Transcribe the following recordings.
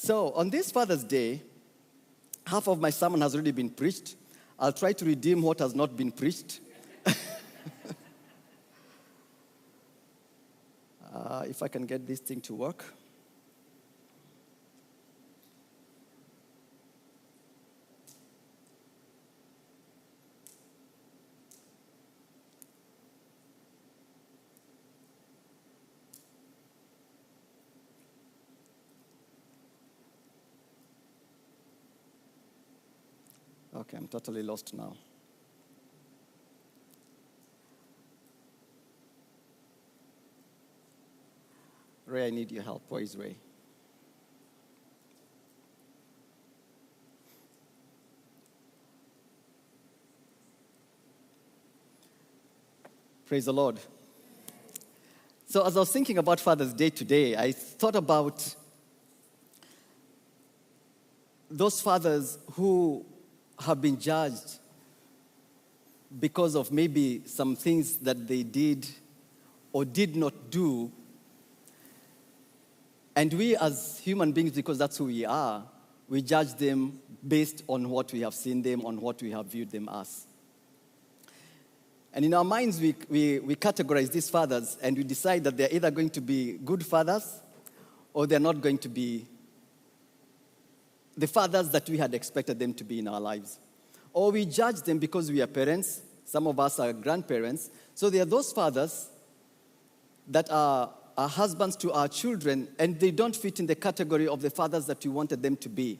So, on this Father's Day, half of my sermon has already been preached. I'll try to redeem what has not been preached. If I can get this thing to work. Okay, I'm totally lost now. Ray, I need your help. Where is Ray? Praise the Lord. So as I was thinking about Father's Day today, I thought about those fathers who have been judged because of maybe some things that they did or did not do. And we as human beings, because that's who we are, we judge them based on what we have seen them, on what we have viewed them as. And in our minds, we categorize these fathers and we decide that they're either going to be good fathers or they're not going to be the fathers that we had expected them to be in our lives. Or we judge them because we are parents. Some of us are grandparents. So they are those fathers that are husbands to our children, and they don't fit in the category of the fathers that we wanted them to be.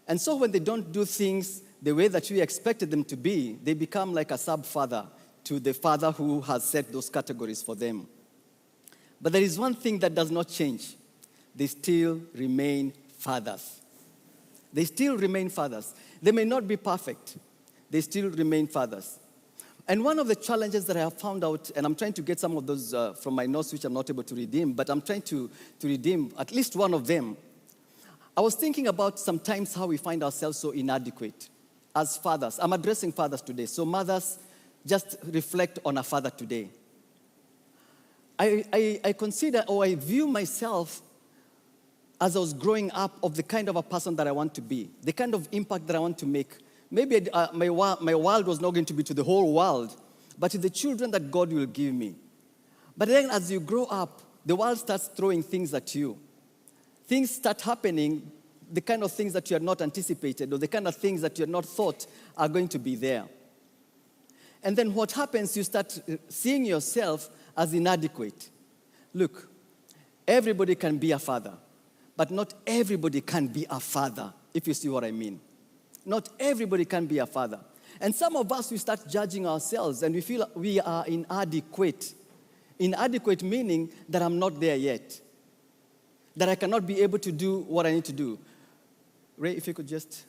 And so when they don't do things the way that we expected them to be, they become like a sub-father to the father who has set those categories for them. But there is one thing that does not change. They still remain fathers. They still remain fathers. They may not be perfect. They still remain fathers. And one of the challenges that I have found out, and I'm trying to get some of those from my notes, which I'm not able to redeem, but I'm trying to redeem at least one of them. I was thinking about sometimes how we find ourselves so inadequate as fathers. I'm addressing fathers today, so mothers, just reflect on a father today. I consider, or I view myself as I was growing up of the kind of a person that I want to be, the kind of impact that I want to make. Maybe my world was not going to be to the whole world, but to the children that God will give me. But then as you grow up, the world starts throwing things at you. Things start happening, the kind of things that you had not anticipated, or the kind of things that you had not thought are going to be there. And then what happens, you start seeing yourself as inadequate. Look, everybody can be a father, but not everybody can be a father, if you see what I mean. Not everybody can be a father. And some of us, we start judging ourselves and we feel we are inadequate. Inadequate meaning that I'm not there yet. That I cannot be able to do what I need to do. Ray, if you could just...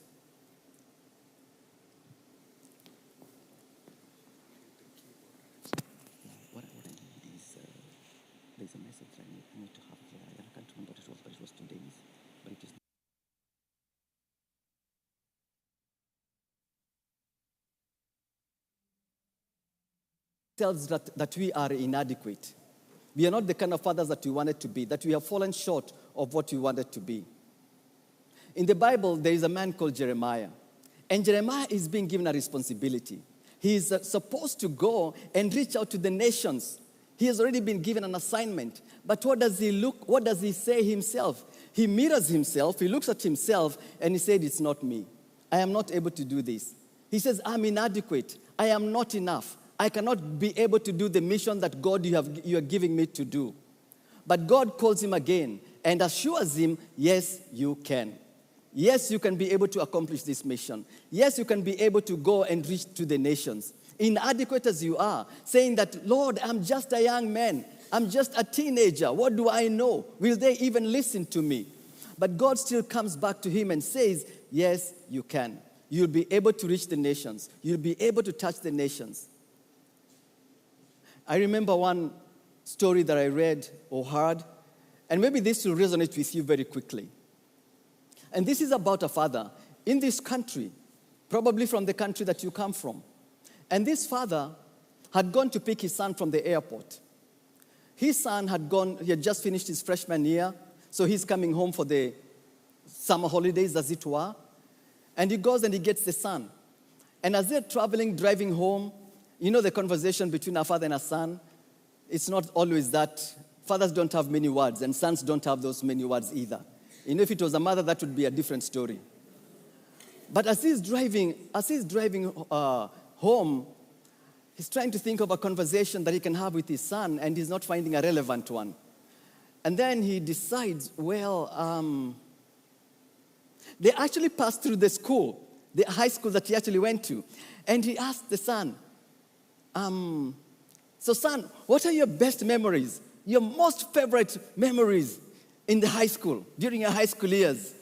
What I need is, there's a message I need to have here. I can't remember what it was, but it was today's. But it is tells that we are inadequate. We are not the kind of fathers that we wanted to be, that we have fallen short of what we wanted to be. In the Bible, there is a man called Jeremiah. And Jeremiah is being given a responsibility. He is supposed to go and reach out to the nations. He has already been given an assignment. But what does he say himself? He mirrors himself, he looks at himself, and he said, it's not me. I am not able to do this. He says, I'm inadequate. I am not enough. I cannot be able to do the mission that God you are giving me to do. But God calls him again and assures him, yes, you can. Yes, you can be able to accomplish this mission. Yes, you can be able to go and reach to the nations. Inadequate as you are, saying that, Lord, I'm just a young man. I'm just a teenager. What do I know? Will they even listen to me? But God still comes back to him and says, yes, you can. You'll be able to reach the nations. You'll be able to touch the nations. I remember one story that I read or heard, and maybe this will resonate with you very quickly. And this is about a father in this country, probably from the country that you come from. And this father had gone to pick his son from the airport. His son he had just finished his freshman year, so he's coming home for summer holidays, as it were. And he goes and he gets the son. And as they're traveling, driving home, you know the conversation between a father and a son, it's not always that. Fathers don't have many words, and sons don't have those many words either. You know, if it was a mother, that would be a different story. But as he's driving home, he's trying to think of a conversation that he can have with his son, and he's not finding a relevant one. And then he decides, they actually passed through the school, the high school that he actually went to. And he asked the son, so son, what are your best memories, your most favorite memories in the high school, during your high school years?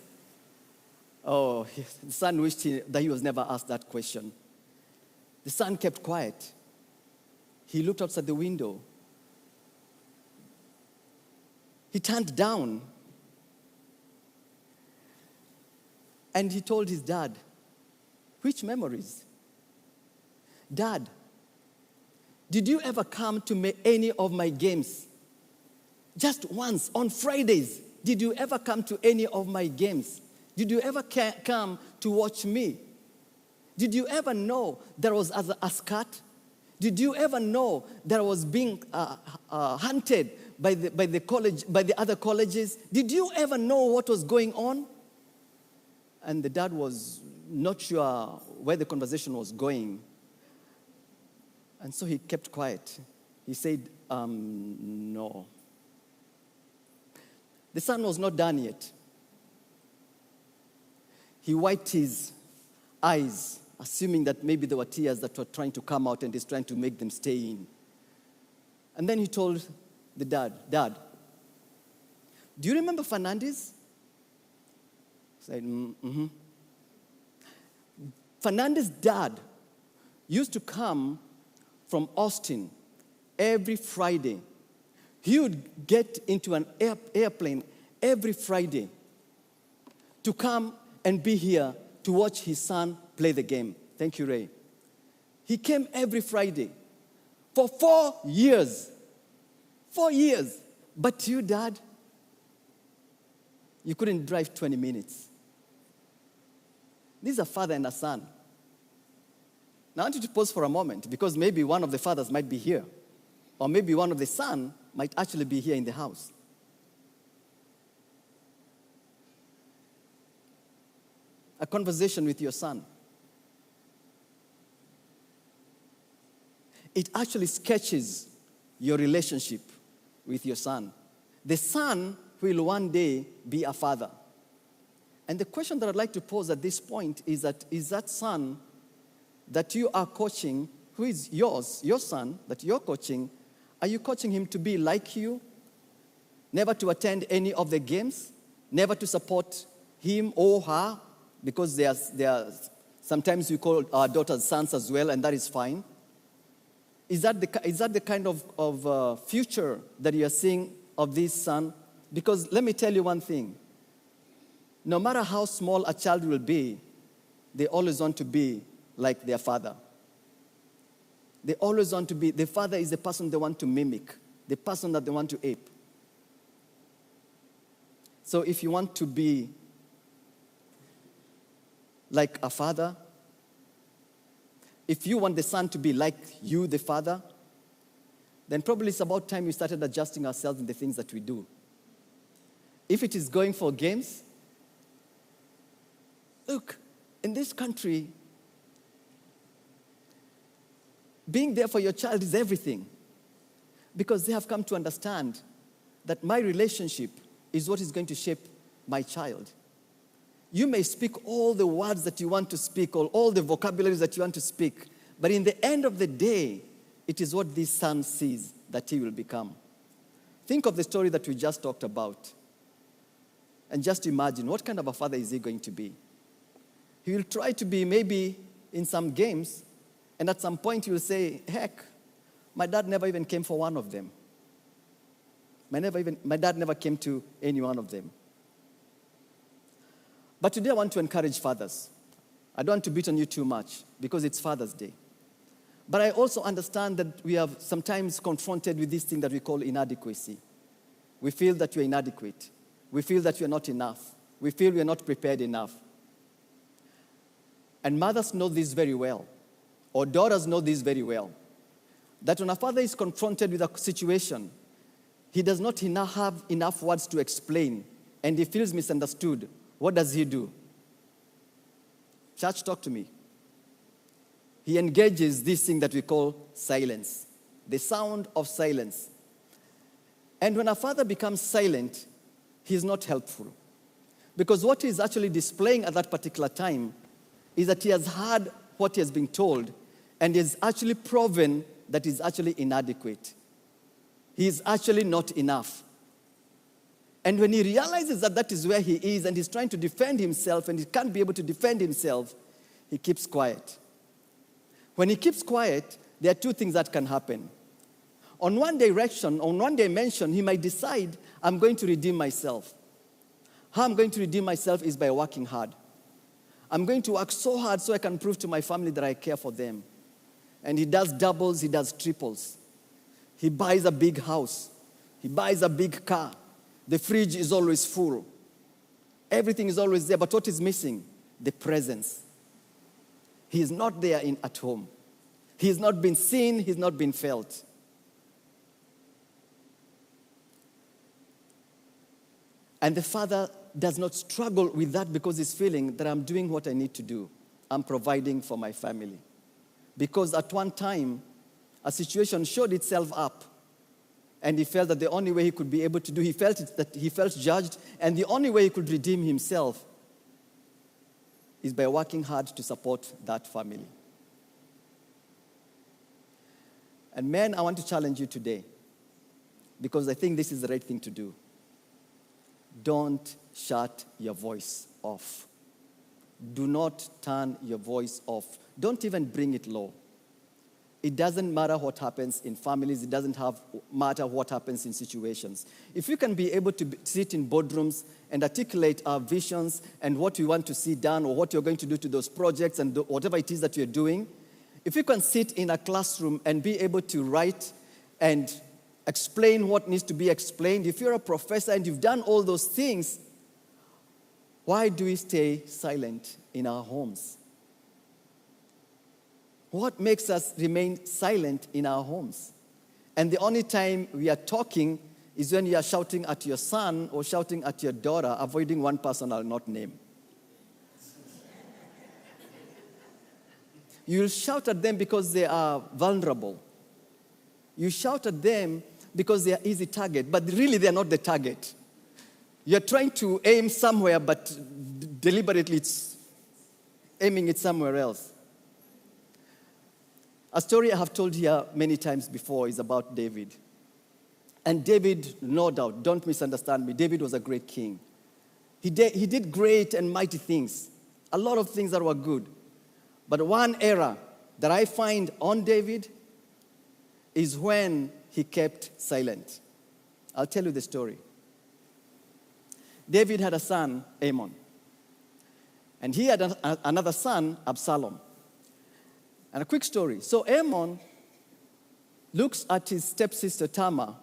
Oh, the son wished that he was never asked that question. The son kept quiet. He looked outside the window. He turned down. And he told his dad, which memories? Dad, did you ever come to any of my games? Just once, on Fridays, did you ever come to any of my games? Did you ever come to watch me? Did you ever know there was a scat? Did you ever know that I was being hunted by the other colleges? Did you ever know what was going on? And the dad was not sure where the conversation was going. And so he kept quiet. He said, no. The son was not done yet. He wiped his eyes, assuming that maybe there were tears that were trying to come out and he's trying to make them stay in. And then he told the dad, Dad, do you remember Fernandez? He said, mm-hmm. Fernandez's dad used to come from Austin every Friday. He would get into an airplane every Friday to come and be here to watch his son play the game. Thank you, Ray. He came every Friday for 4 years. 4 years. But you, Dad, you couldn't drive 20 minutes. This is a father and a son. Now I want you to pause for a moment, because maybe one of the fathers might be here, or maybe one of the son might actually be here in the house. A conversation with your son. It actually sketches your relationship with your son. The son will one day be a father. And the question that I'd like to pose at this point is that son that you are coaching, who is yours, your son that you're coaching, are you coaching him to be like you? Never to attend any of the games? Never to support him or her? Because they are sometimes we call our daughters sons as well, and that is fine. Is that the kind of future that you are seeing of this son? Because let me tell you one thing. No matter how small a child will be, they always want to be like their father. They always want to be, the father is the person they want to mimic, the person that they want to ape. So if you want to be like a father, if you want the son to be like you, the father, then probably it's about time we started adjusting ourselves in the things that we do. If it is going for games, look, in this country, being there for your child is everything, because they have come to understand that my relationship is what is going to shape my child. You may speak all the words that you want to speak, or all the vocabularies that you want to speak, but in the end of the day, it is what this son sees that he will become. Think of the story that we just talked about, and just imagine what kind of a father is he going to be. He will try to be maybe in some games, and at some point he will say, heck, my dad never even came for one of them. My dad never came to any one of them. But today I want to encourage fathers. I don't want to beat on you too much because it's Father's Day. But I also understand that we are sometimes confronted with this thing that we call inadequacy. We feel that we're inadequate. We feel that we're not enough. we feel we are not prepared enough. And mothers know this very well, or daughters know this very well, that when a father is confronted with a situation, he does not have enough words to explain, and he feels misunderstood. What does he do? Church, talk to me. He engages this thing that we call silence, the sound of silence. And when a father becomes silent, he's not helpful. Because what he's actually displaying at that particular time is that he has heard what he has been told, and he has actually proven that he's actually inadequate. He is actually not enough. And when he realizes that that is where he is, and he's trying to defend himself, and he can't be able to defend himself, he keeps quiet. When he keeps quiet, there are two things that can happen. On one dimension, he might decide, I'm going to redeem myself. How I'm going to redeem myself is by working hard. I'm going to work so hard so I can prove to my family that I care for them. And he does doubles, he does triples. He buys a big house. He buys a big car. The fridge is always full. Everything is always there, but what is missing? The presence. He is not there at home. He has not been seen, he's not been felt. And the father does not struggle with that because he's feeling that I'm doing what I need to do. I'm providing for my family. Because at one time, a situation showed itself up, and he felt that the only way he could be able to do, he felt judged, and the only way he could redeem himself is by working hard to support that family. And men, I want to challenge you today, because I think this is the right thing to do. Don't shut your voice off. Do not turn your voice off. Don't even bring it low. It doesn't matter what happens in families. It doesn't matter what happens in situations. If you can be able to sit in boardrooms and articulate our visions and what we want to see done or what you're going to do to those projects and whatever it is that you're doing, if you can sit in a classroom and be able to write and explain what needs to be explained, if you're a professor and you've done all those things, why do we stay silent in our homes? What makes us remain silent in our homes? And the only time we are talking is when you are shouting at your son or shouting at your daughter, avoiding one person I'll not name. You'll shout at them because they are vulnerable. You shout at them because they are easy target, but really they are not the target. You're trying to aim somewhere, but deliberately it's aiming it somewhere else. A story I have told here many times before is about David. And David, no doubt, don't misunderstand me, David was a great king. He did great and mighty things, a lot of things that were good. But one error that I find on David is when he kept silent. I'll tell you the story. David had a son, Amnon. And he had another son, Absalom. And a quick story. So Amnon looks at his stepsister Tamar,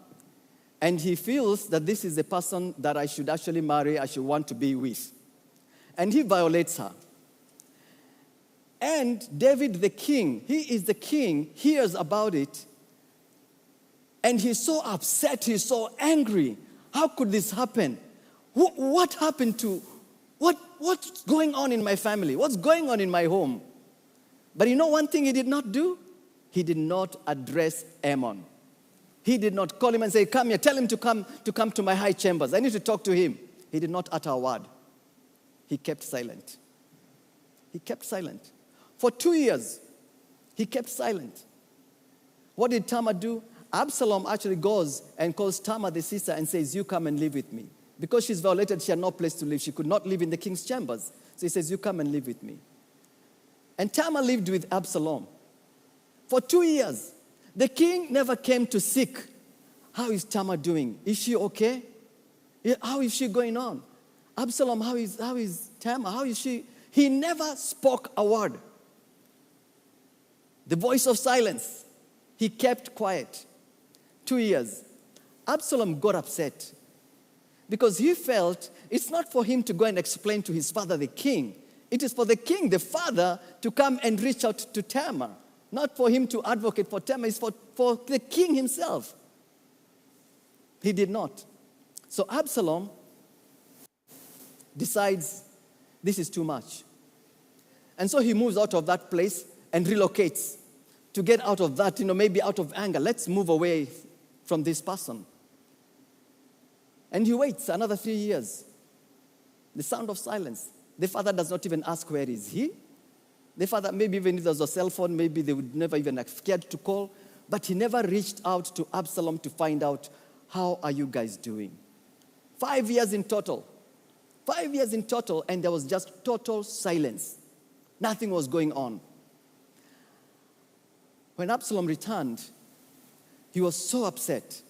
and he feels that this is the person that I should actually marry, I should want to be with. And he violates her. And David the king, he is the king, hears about it, and he's so upset, he's so angry. How could this happen? What happened to, what's going on in my family? What's going on in my home? But you know one thing he did not do? He did not address Amnon. He did not call him and say, come here, tell him to come to my high chambers. I need to talk to him. He did not utter a word. He kept silent. He kept silent. For 2 years, he kept silent. What did Tamar do? Absalom actually goes and calls Tamar the sister and says, you come and live with me. Because she's violated, she had no place to live. She could not live in the king's chambers. So he says, you come and live with me. And Tamar lived with Absalom for 2 years. The king never came to seek, how is Tamar doing? Is she okay? How is she going on? Absalom, how is Tamar? How is she? He never spoke a word. The voice of silence. He kept quiet. 2 years. Absalom got upset Because he felt it's not for him to go and explain to his father, the king. It is for the king, the father, to come and reach out to Tamar. Not for him to advocate for Tamar, it's for the king himself. He did not. So Absalom decides this is too much. And so he moves out of that place and relocates to get out of that, maybe out of anger. Let's move away from this person. And he waits another 3 years. The sound of silence. The father does not even ask, where is he? The father, maybe even if there was a cell phone, maybe they would never even have cared to call. But he never reached out to Absalom to find out, how are you guys doing? 5 years in total. 5 years in total, and there was just total silence. Nothing was going on. When Absalom returned, he was so upset.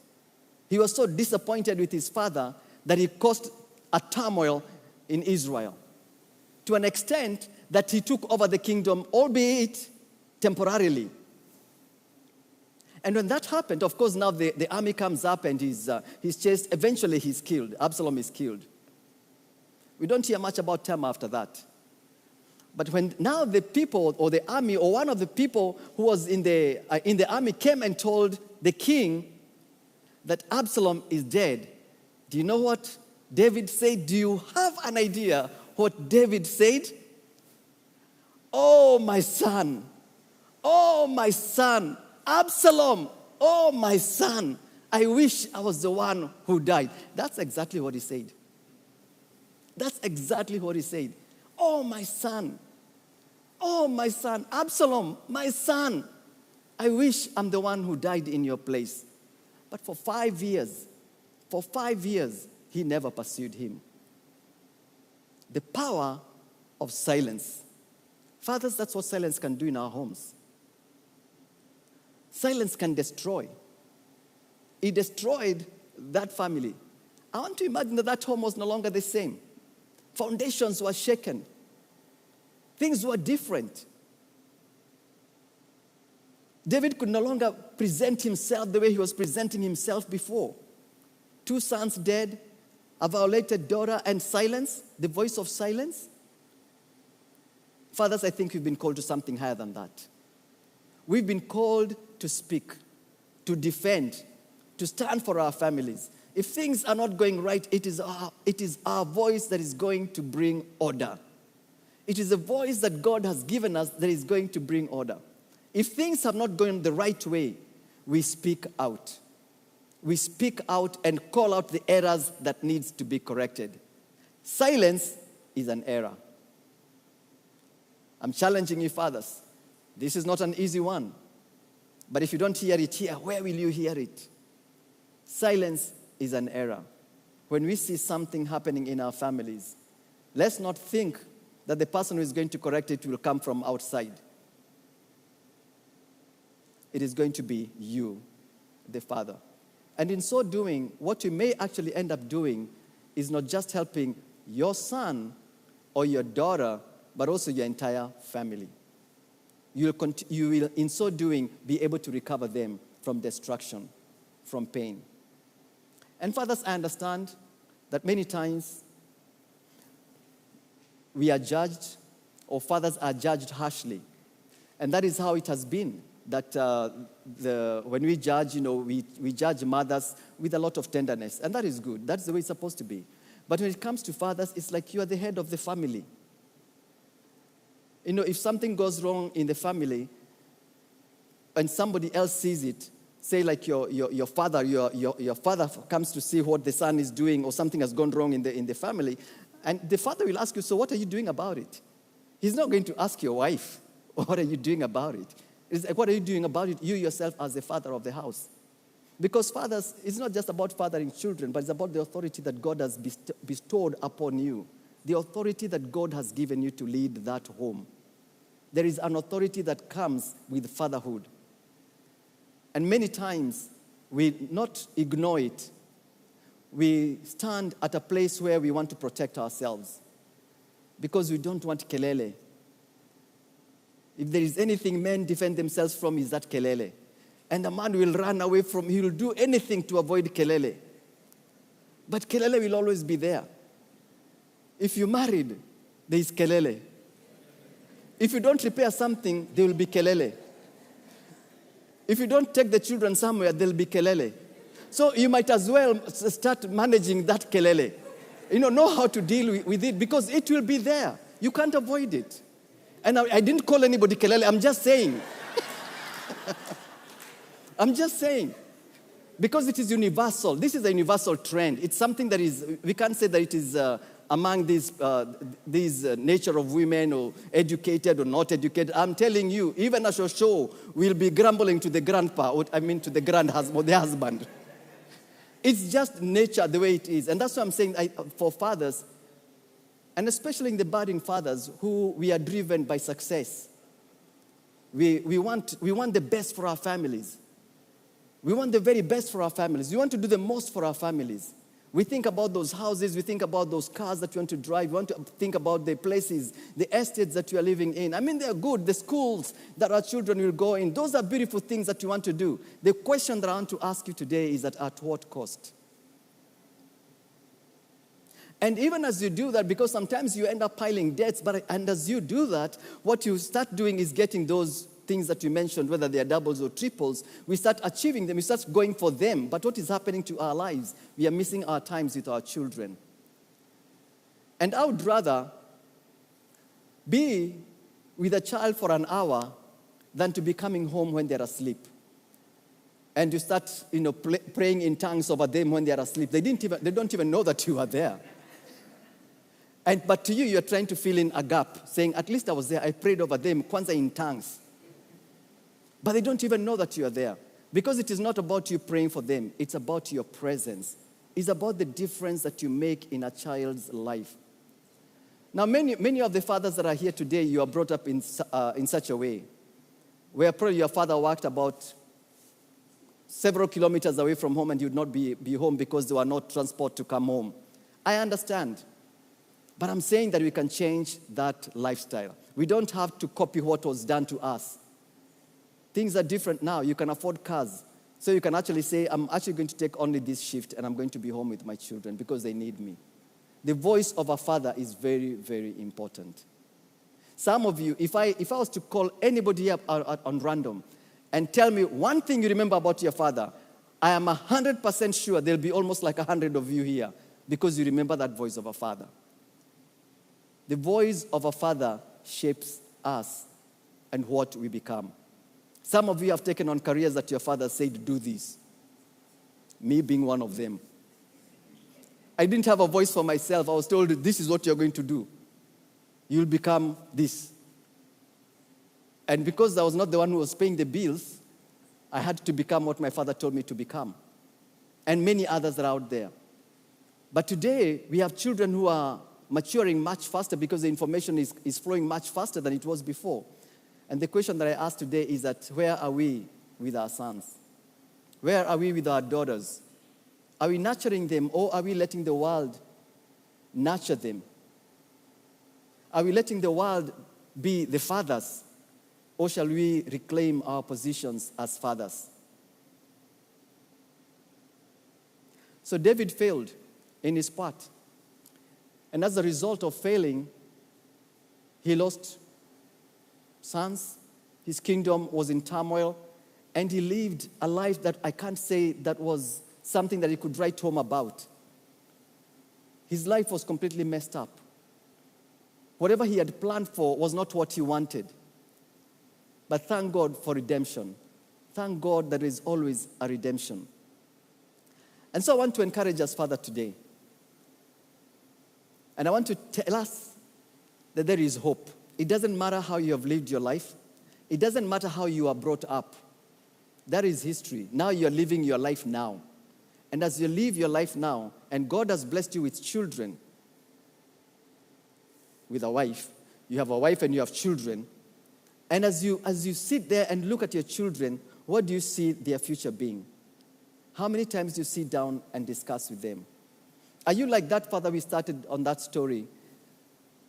He was so disappointed with his father that he caused a turmoil in Israel, to an extent that he took over the kingdom, albeit temporarily. And when that happened, of course, now the army comes up and he's chased. Eventually, he's killed. Absalom is killed. We don't hear much about Tamar after that. But when now the people or the army or one of the people who was in the army came and told the king that Absalom is dead, do you know what David said? Do you have an idea what David said? Oh, my son. Oh, my son. Absalom. Oh, my son. I wish I was the one who died. That's exactly what he said. That's exactly what he said. Oh, my son. Oh, my son. Absalom, my son. I wish I'm the one who died in your place. But for 5 years, he never pursued him. The power of silence. Fathers, that's what silence can do in our homes. Silence can destroy. It destroyed that family. I want to imagine that home was no longer the same. Foundations were shaken. Things were different. David could no longer present himself the way he was presenting himself before. 2 sons dead, a violated daughter, and silence, the voice of silence. Fathers, I think we've been called to something higher than that. We've been called to speak, to defend, to stand for our families. If things are not going right, it is our voice that is going to bring order. It is a voice that God has given us that is going to bring order. If things have not gone the right way, we speak out. We speak out and call out the errors that needs to be corrected. Silence is an error. I'm challenging you, fathers. This is not an easy one. But if you don't hear it here, where will you hear it? Silence is an error. When we see something happening in our families, let's not think that the person who is going to correct it will come from outside. It is going to be you, the father. And in so doing, what you may actually end up doing is not just helping your son or your daughter, but also your entire family. You will, in so doing, be able to recover them from destruction, from pain. And fathers, I understand that many times we are judged, or fathers are judged harshly. And that is how it has been, that when we judge, we judge mothers with a lot of tenderness. And that is good. That's the way it's supposed to be. But when it comes to fathers, it's like you are the head of the family. If something goes wrong in the family and somebody else sees it, say like your father comes to see what the son is doing or something has gone wrong in the family, and the father will ask you, so what are you doing about it? He's not going to ask your wife, what are you doing about it? It's like, what are you doing about it, you yourself as the father of the house? Because fathers, it's not just about fathering children, but it's about the authority that God has bestowed upon you. The authority that God has given you to lead that home. There is an authority that comes with fatherhood. And many times, we not ignore it. We stand at a place where we want to protect ourselves because we don't want kelele. If there is anything men defend themselves from, is that kelele. And a man will run away from, he will do anything to avoid kelele. But kelele will always be there. If you're married, there is kelele. If you don't repair something, there will be kelele. If you don't take the children somewhere, there will be kelele. So you might as well start managing that kelele. Know how to deal with it because it will be there. You can't avoid it. And I didn't call anybody kelele. I'm just saying. I'm just saying. Because it is universal. This is a universal trend. It's something that is, we can't say that it is among these nature of women or educated or not educated. I'm telling you, even a show will be grumbling to the grandpa, to the grandhusband, or the husband. It's just nature the way it is. And that's why I'm saying for fathers, and especially in the budding fathers who we are driven by success. We want the best for our families. We want the very best for our families. We want to do the most for our families. We think about those houses. We think about those cars that we want to drive. We want to think about the places, the estates that we are living in. They're good. The schools that our children will go in. Those are beautiful things that you want to do. The question that I want to ask you today is that at what cost? And even as you do that, because sometimes you end up piling debts, and as you do that, what you start doing is getting those things that you mentioned, whether they are doubles or triples, we start achieving them, we start going for them. But what is happening to our lives? We are missing our times with our children. And I would rather be with a child for an hour than to be coming home when they're asleep. And you start, praying in tongues over them when they're asleep. They don't even know that you are there. But to you, you're trying to fill in a gap, saying, at least I was there, I prayed over them, kwanza in tongues. But they don't even know that you are there. Because it is not about you praying for them. It's about your presence. It's about the difference that you make in a child's life. Now, many of the fathers that are here today, you are brought up in such a way, where probably your father worked about several kilometers away from home and you would not be home because there were no transport to come home. I understand. But I'm saying that we can change that lifestyle. We don't have to copy what was done to us. Things are different now. You can afford cars. So you can actually say, I'm actually going to take only this shift and I'm going to be home with my children because they need me. The voice of a father is very, very important. Some of you, if I was to call anybody up on random and tell me one thing you remember about your father, I am 100% sure there'll be almost like 100 of you here because you remember that voice of a father. The voice of a father shapes us and what we become. Some of you have taken on careers that your father said, do this. Me being one of them. I didn't have a voice for myself. I was told, this is what you're going to do. You'll become this. And because I was not the one who was paying the bills, I had to become what my father told me to become. And many others are out there. But today, we have children who are maturing much faster because the information is flowing much faster than it was before. And the question that I ask today is that where are we with our sons? Where are we with our daughters? Are we nurturing them or are we letting the world nurture them? Are we letting the world be the fathers or shall we reclaim our positions as fathers? So David failed in his part. And as a result of failing, he lost sons, his kingdom was in turmoil, and he lived a life that I can't say that was something that he could write home about. His life was completely messed up. Whatever he had planned for was not what he wanted. But thank God for redemption. Thank God there is always a redemption. And so I want to encourage us further today. And I want to tell us that there is hope. It doesn't matter how you have lived your life. It doesn't matter how you are brought up. That is history. Now you're living your life now. And as you live your life now, and God has blessed you with children, with a wife, you have a wife and you have children, and as you sit there and look at your children, what do you see their future being? How many times do you sit down and discuss with them? Are you like that father we started on that story?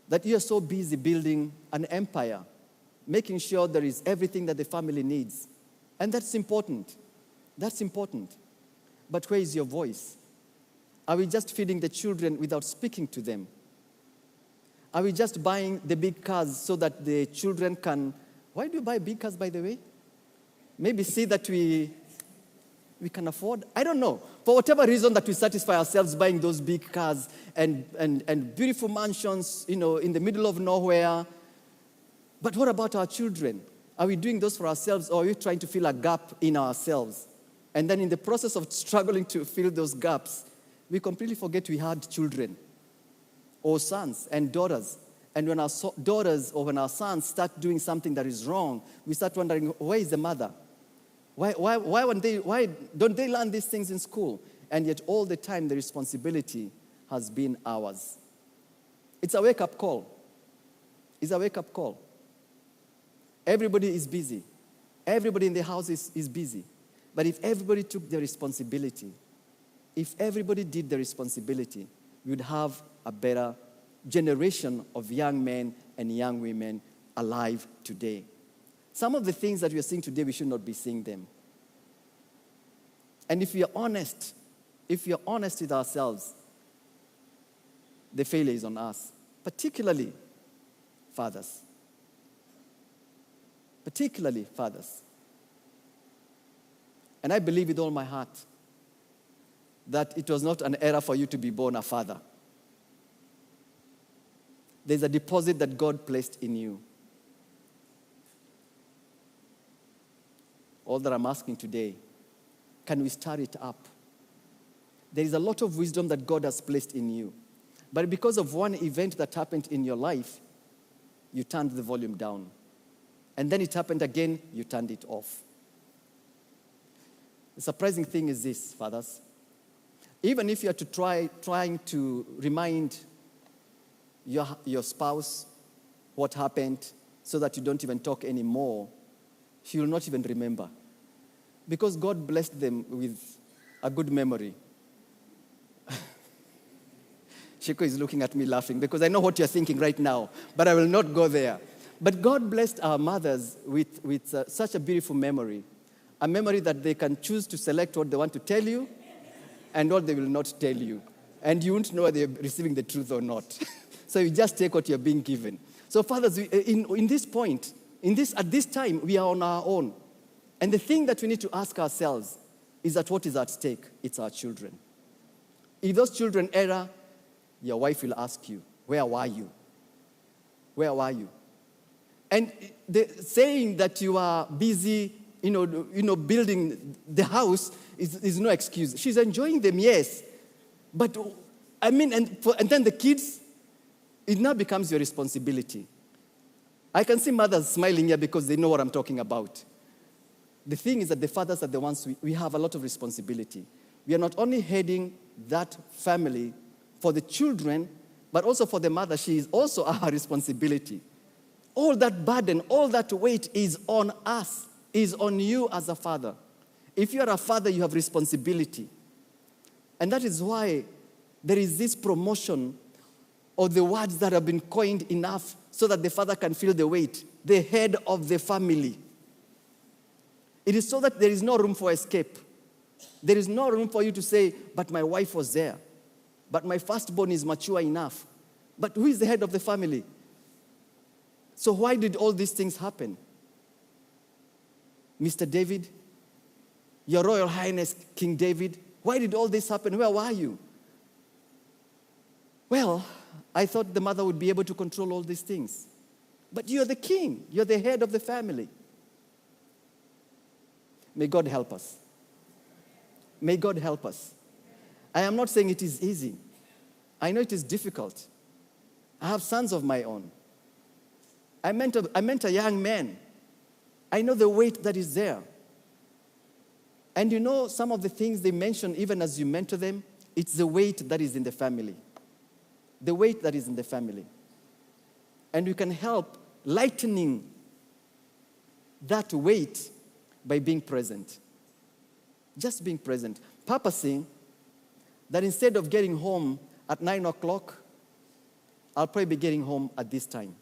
That you are so busy building an empire, making sure there is everything that the family needs. And that's important. That's important. But where is your voice? Are we just feeding the children without speaking to them? Are we just buying the big cars so that the children can... Why do you buy big cars, by the way? Maybe see that we can afford? I don't know. For whatever reason that we satisfy ourselves buying those big cars and beautiful mansions, in the middle of nowhere. But what about our children? Are we doing those for ourselves, or are we trying to fill a gap in ourselves? And then in the process of struggling to fill those gaps, we completely forget we had children or sons and daughters. And when our daughters or when our sons start doing something that is wrong, we start wondering, where is the mother? Why don't they learn these things in school? And yet all the time the responsibility has been ours. It's a wake-up call. It's a wake-up call. Everybody is busy. Everybody in the house is busy. But if everybody took their responsibility, if everybody did their responsibility, we would have a better generation of young men and young women alive today. Some of the things that we are seeing today, we should not be seeing them. And if we are honest with ourselves, the failure is on us, particularly fathers. Particularly fathers. And I believe with all my heart that it was not an error for you to be born a father. There's a deposit that God placed in you. All that I'm asking today, can we stir it up? There is a lot of wisdom that God has placed in you. But because of one event that happened in your life, you turned the volume down. And then it happened again, you turned it off. The surprising thing is this, fathers. Even if you are trying to remind your spouse what happened so that you don't even talk anymore, she will not even remember. Because God blessed them with a good memory. Shiko is looking at me laughing because I know what you're thinking right now, but I will not go there. But God blessed our mothers with such a beautiful memory, a memory that they can choose to select what they want to tell you and what they will not tell you. And you won't know whether they're receiving the truth or not. So you just take what you're being given. So fathers, in this point, at this time, we are on our own. And the thing that we need to ask ourselves is that what is at stake? It's our children. If those children err, your wife will ask you, where were you? Where were you? And the saying that you are busy, building the house is no excuse. She's enjoying them, yes. But, and then the kids, it now becomes your responsibility. I can see mothers smiling here because they know what I'm talking about. The thing is that the fathers are the ones we have a lot of responsibility. We are not only heading that family for the children, but also for the mother. She is also our responsibility. All that burden, all that weight is on us, is on you as a father. If you are a father, you have responsibility. And that is why there is this promotion of the words that have been coined enough so that the father can feel the weight, the head of the family. It is so that there is no room for escape. There is no room for you to say, but my wife was there. But my firstborn is mature enough. But who is the head of the family? So why did all these things happen? Mr. David, Your Royal Highness King David, why did all this happen? Where were you? Well, I thought the mother would be able to control all these things. But you're the king. You're the head of the family. May God help us. May God help us. I am not saying it is easy. I know it is difficult. I have sons of my own. I mentor young men. I know the weight that is there. And you know some of the things they mention even as you mentor them, it's the weight that is in the family. The weight that is in the family. And you can help lightening that weight by being present. Just being present. Purposing that instead of getting home at 9 o'clock, I'll probably be getting home at this time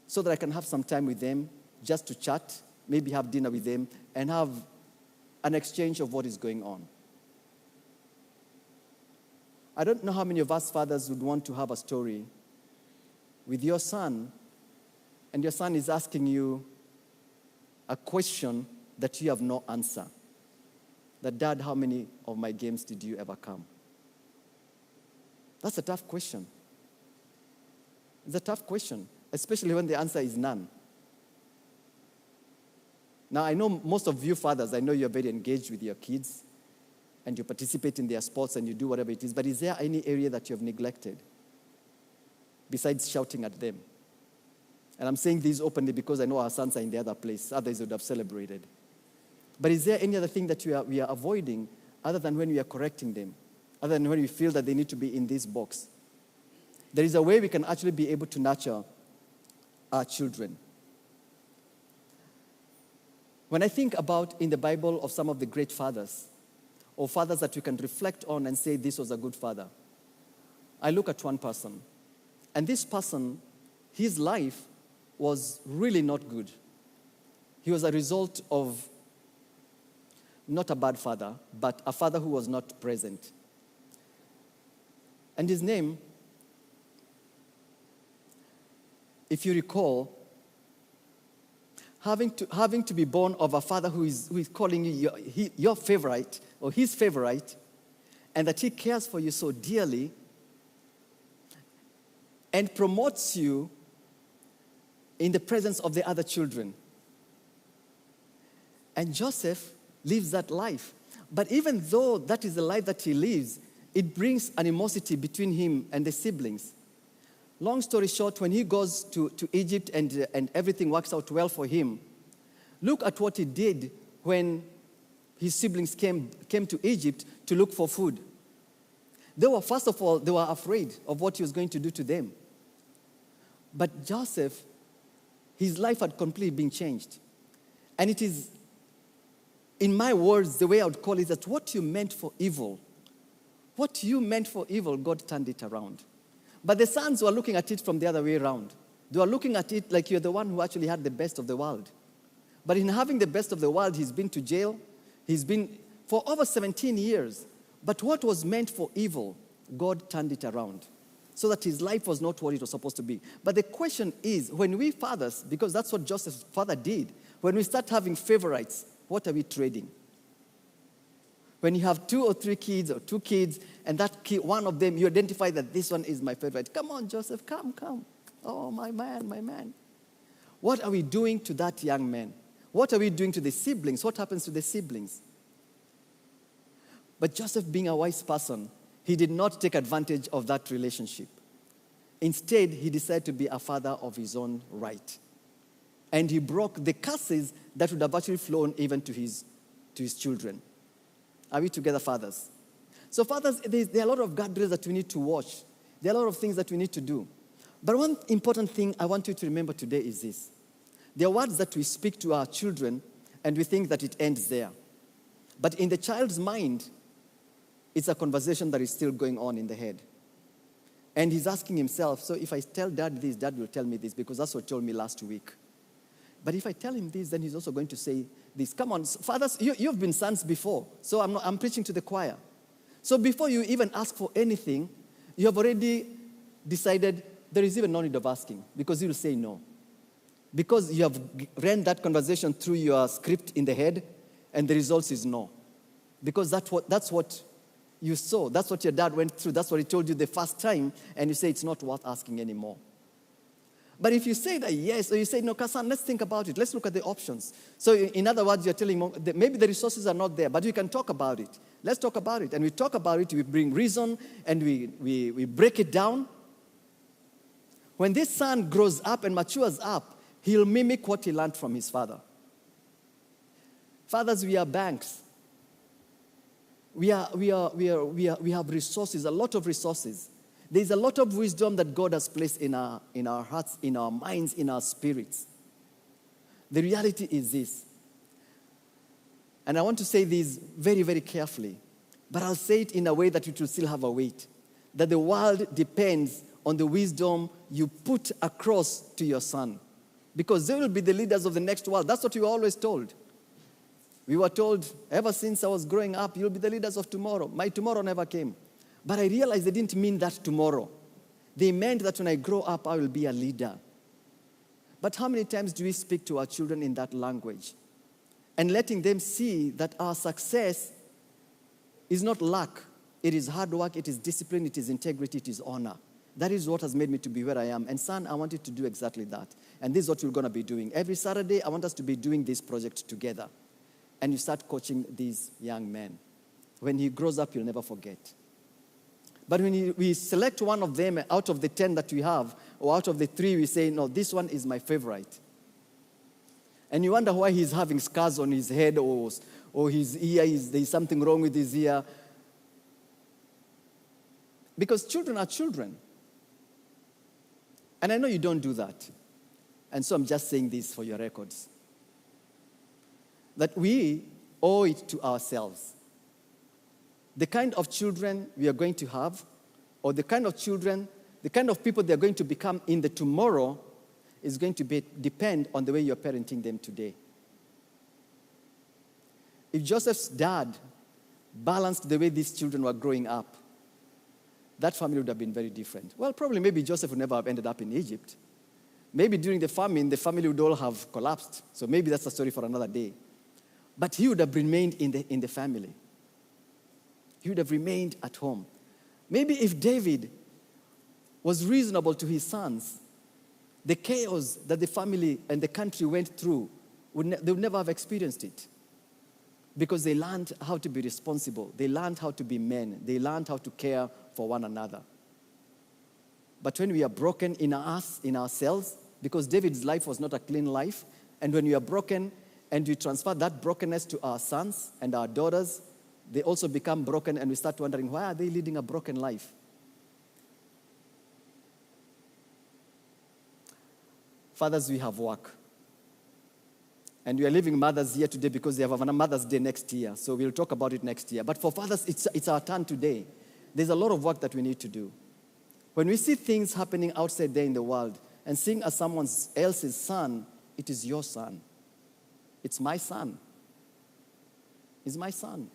so that I can have some time with them just to chat, maybe have dinner with them, and have an exchange of what is going on. I don't know how many of us fathers would want to have a story with your son, and your son is asking you a question that you have no answer. That, Dad, how many of my games did you ever come? That's a tough question. It's a tough question, especially when the answer is none. Now, I know most of you fathers, I know you're very engaged with your kids, and you participate in their sports and you do whatever it is, but is there any area that you have neglected besides shouting at them? And I'm saying this openly because I know our sons are in the other place. Others would have celebrated. But is there any other thing that we are avoiding other than when we are correcting them, other than when we feel that they need to be in this box? There is a way we can actually be able to nurture our children. When I think about in the Bible of some of the great fathers, or fathers that we can reflect on and say this was a good father, I look at one person. And this person, his life was really not good. He was a result of not a bad father, but a father who was not present. And his name, if you recall, having to be born of a father who is calling you your favorite or his favorite, and that he cares for you so dearly and promotes you in the presence of the other children. And Joseph lives that life. But even though that is the life that he lives, it brings animosity between him and the siblings. Long story short, when he goes to Egypt and everything works out well for him, look at what he did when his siblings came to Egypt to look for food. First of all, they were afraid of what he was going to do to them. But Joseph, his life had completely been changed. And it is, in my words, the way I would call it, that what you meant for evil, God turned it around. But the sons were looking at it from the other way around. They were looking at it like you're the one who actually had the best of the world. But in having the best of the world, he's been to jail. He's been for over 17 years. But what was meant for evil, God turned it around so that his life was not what it was supposed to be. But the question is, when we fathers, because that's what Joseph's father did, when we start having favorites, what are we trading? When you have 2 or 3 kids or 2 kids, and that kid, one of them, you identify that this one is my favorite. Come on, Joseph, come. Oh, my man. What are we doing to that young man? What are we doing to the siblings? What happens to the siblings? But Joseph, being a wise person, he did not take advantage of that relationship. Instead, he decided to be a father of his own right. And he broke the curses that would have actually flown even to his children. Are we together, fathers? So fathers, there are a lot of guardrails that we need to watch. There are a lot of things that we need to do. But one important thing I want you to remember today is this. There are words that we speak to our children, and we think that it ends there. But in the child's mind, it's a conversation that is still going on in the head. And he's asking himself, so if I tell Dad this, Dad will tell me this, because that's what he told me last week. But if I tell him this, then he's also going to say this. Come on, fathers, you've been sons before, so I'm preaching to the choir. So before you even ask for anything, you have already decided there is even no need of asking, because you'll say no. Because you have ran that conversation through your script in the head, and the result is no. Because that's what you saw. That's what your dad went through. That's what he told you the first time, and you say it's not worth asking anymore. But if you say that yes, or you say, no, Kasan, let's think about it. Let's look at the options. So in other words, you're telling him, maybe the resources are not there, but we can talk about it. Let's talk about it. And we talk about it, we bring reason, and we break it down. When this son grows up and matures up, he'll mimic what he learned from his father. Fathers, we are banks. We have resources, a lot of resources. There's a lot of wisdom that God has placed in our hearts, in our minds, in our spirits. The reality is this. And I want to say this very, very carefully, but I'll say it in a way that it will still have a weight. That the world depends on the wisdom you put across to your son. Because they will be the leaders of the next world. That's what we were always told. We were told, ever since I was growing up, you'll be the leaders of tomorrow. My tomorrow never came. But I realized they didn't mean that tomorrow. They meant that when I grow up, I will be a leader. But how many times do we speak to our children in that language? And letting them see that our success is not luck. It is hard work, it is discipline, it is integrity, it is honor. That is what has made me to be where I am. And son, I want you to do exactly that. And this is what we're going to be doing. Every Saturday, I want us to be doing this project together. And you start coaching these young men. When he grows up, you'll never forget. But when we select one of them out of the 10 that we have, or out of the 3, we say, no, this one is my favorite. And you wonder why he's having scars on his head, or his ear, there's something wrong with his ear. Because children are children. And I know you don't do that. And so I'm just saying this for your records. That we owe it to ourselves. The kind of children we are going to have, or the kind of children, the kind of people they're going to become in the tomorrow is going to depend on the way you're parenting them today. If Joseph's dad balanced the way these children were growing up, that family would have been very different. Well, probably maybe Joseph would never have ended up in Egypt. Maybe during the famine, the family would all have collapsed. So maybe that's a story for another day. But he would have remained in the family. He would have remained at home. Maybe if David was reasonable to his sons, the chaos that the family and the country went through, they would never have experienced it. Because they learned how to be responsible. They learned how to be men. They learned how to care for one another. But when we are broken in us, in ourselves, because David's life was not a clean life, and when we are broken and we transfer that brokenness to our sons and our daughters, they also become broken, and we start wondering, why are they leading a broken life? Fathers, we have work. And we are leaving mothers here today because they have a Mother's Day next year. So we'll talk about it next year. But for fathers, it's our turn today. There's a lot of work that we need to do. When we see things happening outside there in the world and seeing as someone else's son, it is your son. It's my son. It's my son.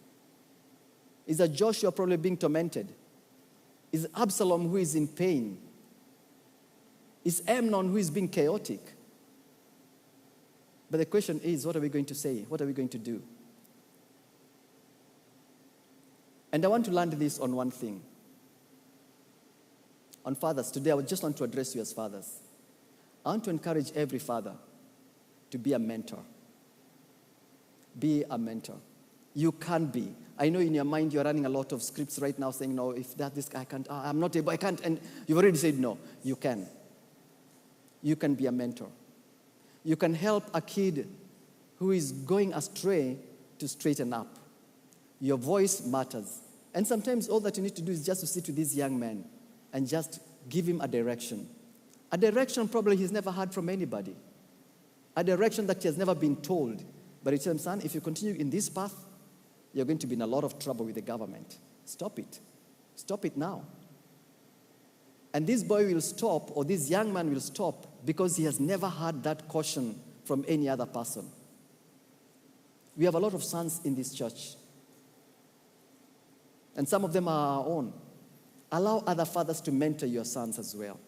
Is a Joshua probably being tormented? Is Absalom who is in pain? Is Amnon who is being chaotic? But the question is, what are we going to say? What are we going to do? And I want to land this on one thing. On fathers, today I would just want to address you as fathers. I want to encourage every father to be a mentor. Be a mentor. You can be. I know in your mind you're running a lot of scripts right now saying, no, if that, this, I can't, I'm not able, I can't. And you've already said no. You can. You can be a mentor. You can help a kid who is going astray to straighten up. Your voice matters. And sometimes all that you need to do is just to sit with this young man and just give him a direction. A direction probably he's never heard from anybody. A direction that he has never been told. But you tell him, son, if you continue in this path, you're going to be in a lot of trouble with the government. Stop it. Stop it now. And this boy will stop, or this young man will stop, because he has never had that caution from any other person. We have a lot of sons in this church. And some of them are our own. Allow other fathers to mentor your sons as well.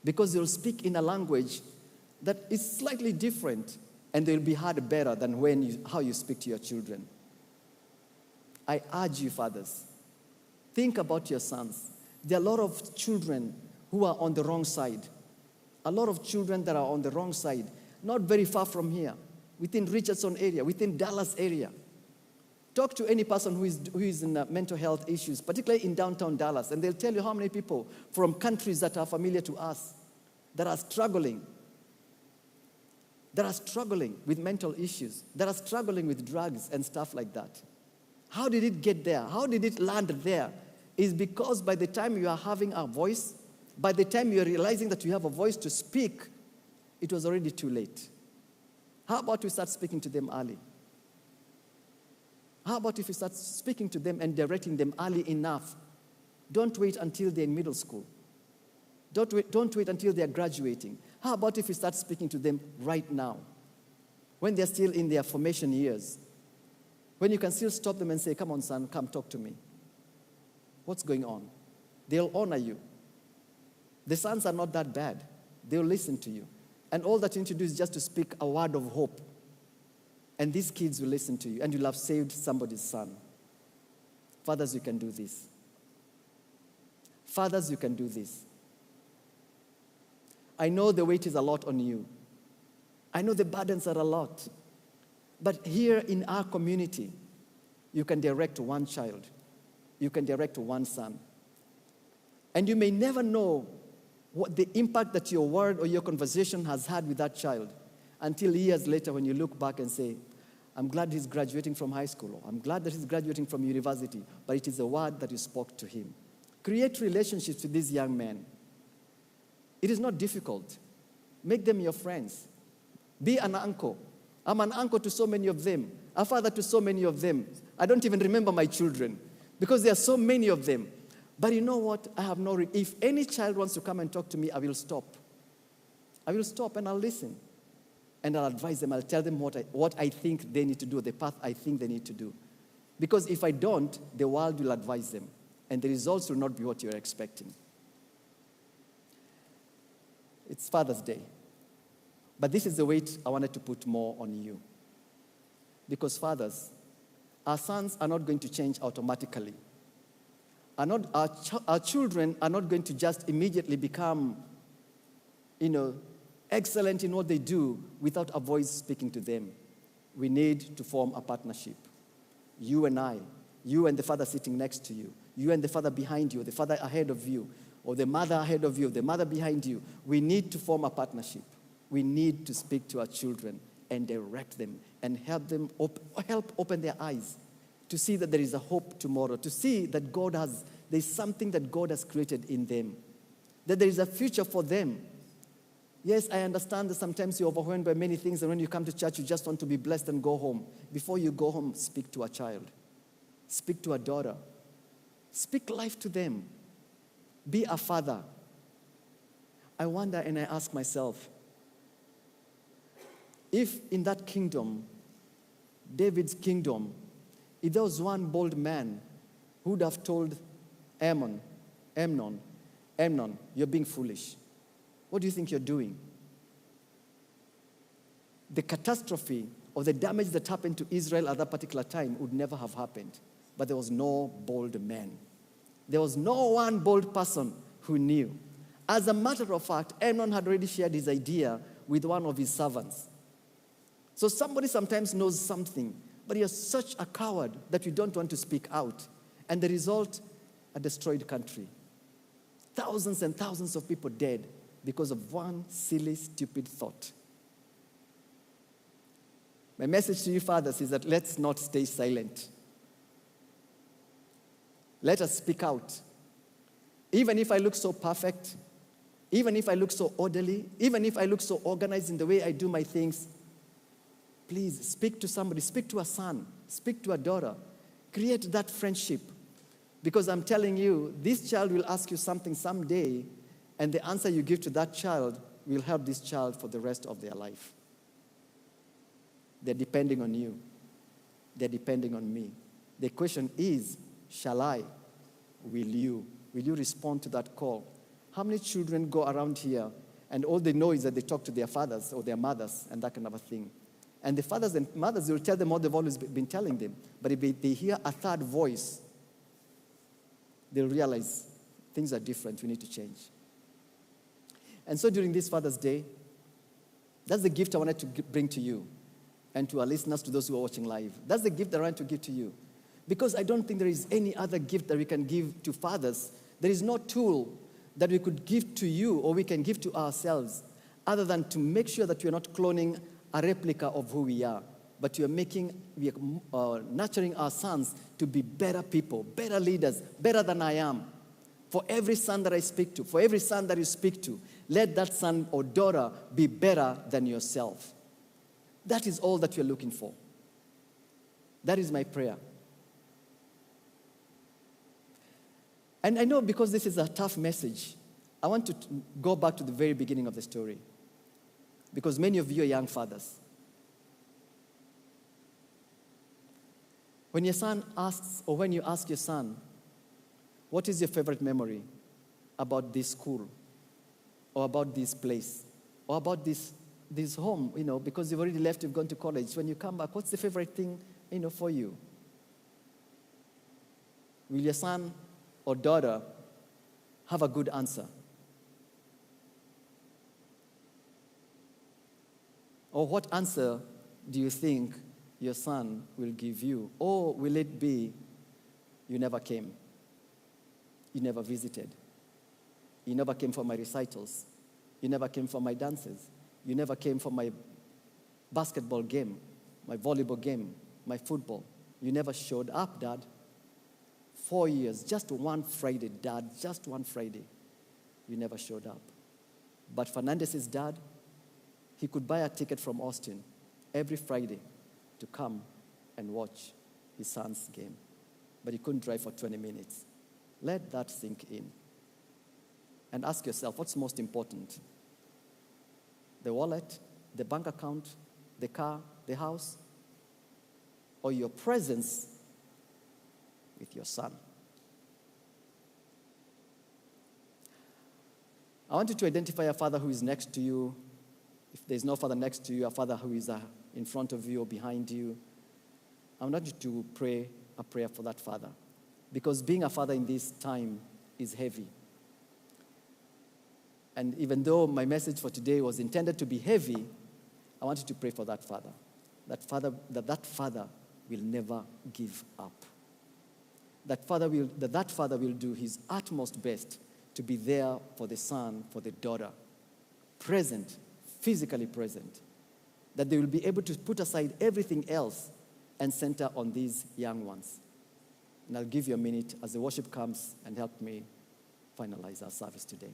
Because they'll speak in a language that is slightly different, and they'll be heard better than how you speak to your children. I urge you, fathers, think about your sons. There are a lot of children who are on the wrong side. A lot of children that are on the wrong side, not very far from here, within Richardson area, within Dallas area. Talk to any person who is in mental health issues, particularly in downtown Dallas, and they'll tell you how many people from countries that are familiar to us that are struggling with mental issues, that are struggling with drugs and stuff like that. How did it get there? How did it land there? Is because by the time you are having a voice, by the time you are realizing that you have a voice to speak, it was already too late. How about we start speaking to them early? How about if we start speaking to them and directing them early enough? Don't wait until they're in middle school. Don't wait until they're graduating. How about if we start speaking to them right now, when they're still in their formation years? When you can still stop them and say, come on, son, come talk to me. What's going on? They'll honor you. The sons are not that bad. They'll listen to you. And all that you need to do is just to speak a word of hope. And these kids will listen to you, and you'll have saved somebody's son. Fathers, you can do this. Fathers, you can do this. I know the weight is a lot on you. I know the burdens are a lot. But here in our community, you can direct one child. You can direct one son. And you may never know what the impact that your word or your conversation has had with that child until years later when you look back and say, I'm glad he's graduating from high school, or I'm glad that he's graduating from university, but it is a word that you spoke to him. Create relationships with these young men. It is not difficult. Make them your friends. Be an uncle. I'm an uncle to so many of them, a father to so many of them. I don't even remember my children because there are so many of them. But you know what? I have no. If any child wants to come and talk to me, I will stop. I will stop and I'll listen. And I'll advise them. I'll tell them what I think they need to do, the path I think they need to do. Because if I don't, the world will advise them. And the results will not be what you're expecting. It's Father's Day. But this is the weight I wanted to put more on you. Because fathers, our sons are not going to change automatically. Our children are not going to just immediately become, excellent in what they do without a voice speaking to them. We need to form a partnership. You and I, you and the father sitting next to you, you and the father behind you, the father ahead of you, or the mother ahead of you, the mother behind you. We need to form a partnership. We need to speak to our children and direct them and help them help open their eyes to see that there is a hope tomorrow, to see that there's something that God has created in them, that there is a future for them. Yes, I understand that sometimes you're overwhelmed by many things, and when you come to church, you just want to be blessed and go home. Before you go home, speak to a child. Speak to a daughter. Speak life to them. Be a father. I wonder and I ask myself, if in that kingdom, David's kingdom, if there was one bold man who would have told Amnon, you're being foolish. What do you think you're doing? The catastrophe or the damage that happened to Israel at that particular time would never have happened. But there was no bold man. There was no one bold person who knew. As a matter of fact, Amnon had already shared his idea with one of his servants. So somebody sometimes knows something, but you're such a coward that you don't want to speak out. And the result, a destroyed country. Thousands and thousands of people dead because of one silly, stupid thought. My message to you, fathers, is that let's not stay silent. Let us speak out. Even if I look so perfect, even if I look so orderly, even if I look so organized in the way I do my things, please speak to somebody, speak to a son, speak to a daughter. Create that friendship. Because I'm telling you, this child will ask you something someday, and the answer you give to that child will help this child for the rest of their life. They're depending on you. They're depending on me. The question is, shall I? Will you? Will you respond to that call? How many children go around here and all they know is that they talk to their fathers or their mothers and that kind of a thing? And the fathers and mothers will tell them what they've always been telling them. But if they hear a third voice, they'll realize things are different. We need to change. And so during this Father's Day, that's the gift I wanted to bring to you and to our listeners, to those who are watching live. That's the gift that I want to give to you. Because I don't think there is any other gift that we can give to fathers. There is no tool that we could give to you or we can give to ourselves other than to make sure that we're not cloning a replica of who we are, but we are nurturing our sons to be better people, better leaders, better than I am. For every son that I speak to, for every son that you speak to, let that son or daughter be better than yourself. That is all that you're looking for. That is my prayer. And I know because this is a tough message, I want to go back to the very beginning of the story. Because many of you are young fathers. When your son asks, or when you ask your son, What is your favorite memory about this school, or about this place, or about this home, because you've already left, you've gone to college. When you come back, what's the favorite thing, for you? Will your son or daughter have a good answer? Or what answer do you think your son will give you? Or will it be, you never came, you never visited, you never came for my recitals, you never came for my dances, you never came for my basketball game, my volleyball game, my football. You never showed up, Dad. 4 years, just one Friday, Dad, just one Friday. You never showed up. But Fernandez's dad, he could buy a ticket from Austin every Friday to come and watch his son's game. But he couldn't drive for 20 minutes. Let that sink in. And ask yourself, what's most important? The wallet, the bank account, the car, the house, or your presence with your son? I want you to identify a father who is next to you. If there's no father next to you, a father who is in front of you or behind you, I want you to pray a prayer for that father. Because being a father in this time is heavy. And even though my message for today was intended to be heavy, I want you to pray for that father. That father will never give up. That father will do his utmost best to be there for the son, for the daughter, present, physically present. That they will be able to put aside everything else and center on these young ones. And I'll give you a minute as the worship comes and help me finalize our service today.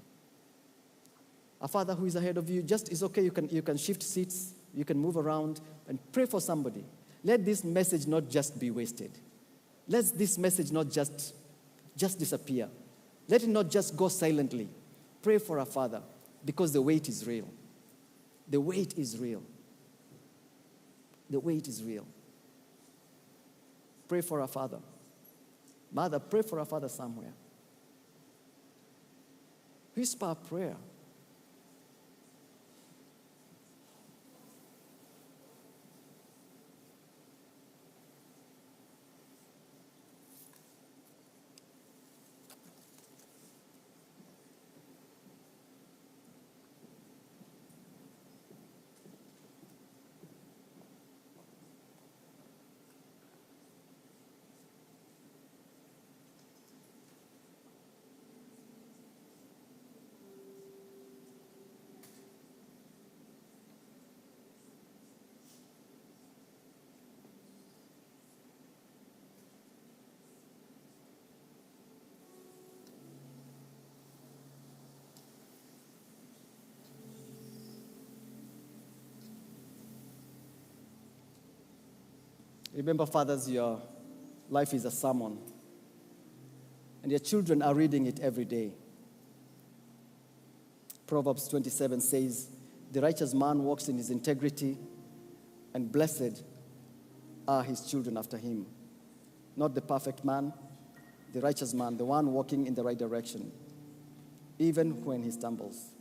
A father who is ahead of you, it's okay, you can shift seats, you can move around and pray for somebody. Let this message not just be wasted. Let this message not just disappear. Let it not just go silently. Pray for a father, because the weight is real. The weight is real. The weight is real. Pray for a father. Mother, pray for a father somewhere. Whisper a prayer. Remember, fathers, your life is a sermon, and your children are reading it every day. Proverbs 27 says, "The righteous man walks in his integrity, and blessed are his children after him." Not the perfect man, the righteous man, the one walking in the right direction, even when he stumbles.